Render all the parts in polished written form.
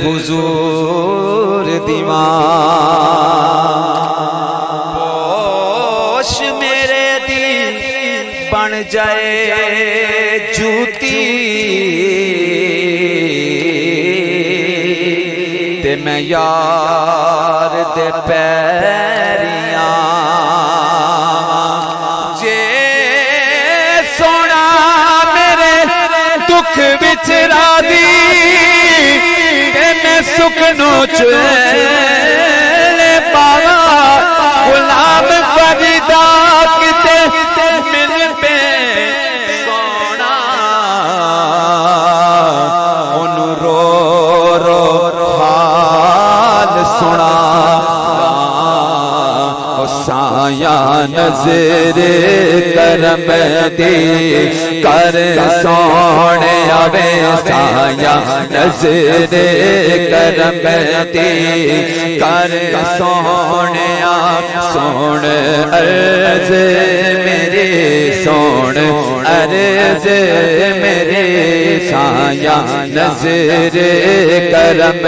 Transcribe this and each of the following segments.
हुजूर पोश मेरे दिल बन जाए जूती ते मैं यार दे पैरियां जे सोना मेरे दुख विच रादी सुखनो चले पावा गुलाम फरीदा किते मिल पे सोना उनु रो रो हाल सुना साया नजर करम दे कर सोने आवे साया नजर करम दे कर सोने सोन अर्ज मेरे सोन अर्ज मेरे साया नजर करम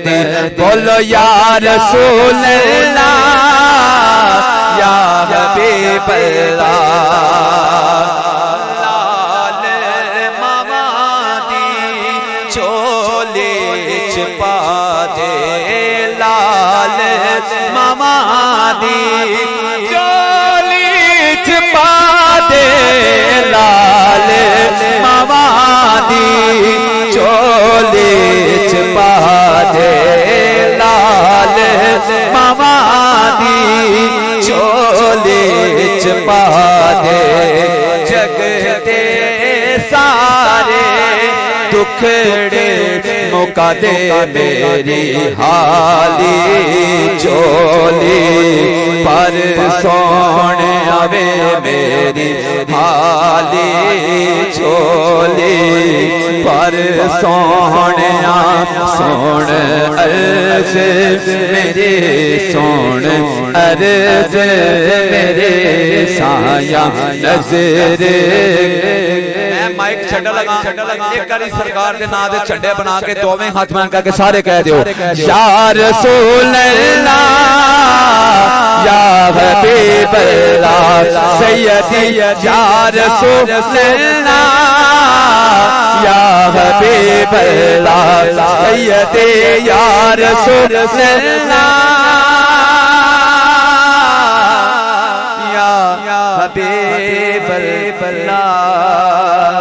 दे बोलो या रसूल अल्लाह या हबीब अल्लाह लाल मामा दी चोली च पा दे लाल मामा दी चोली च पा दे लाल मामा दी चोली च पा दे लाल मामा दी चोली च पा दे जग दे सारे दुखड़े मुका दे मेरी हाली चोली पर सोने आवे मेरी हाली चोली पर सोने सोन अर्ज मेरे सोन अर्ज मेरे साया नजर माइक छड्डा लगा एक बारी सरकार के नाम दे झंडे बना के दोवें हाथ मान करके सारे कह दियो या रसूल अल्लाह या हबीब अल्लाह सैयदी या रसूल अल्लाह या हबीब अल्लाह सैयदी या रसूल अल्लाह या हबीब अल्लाह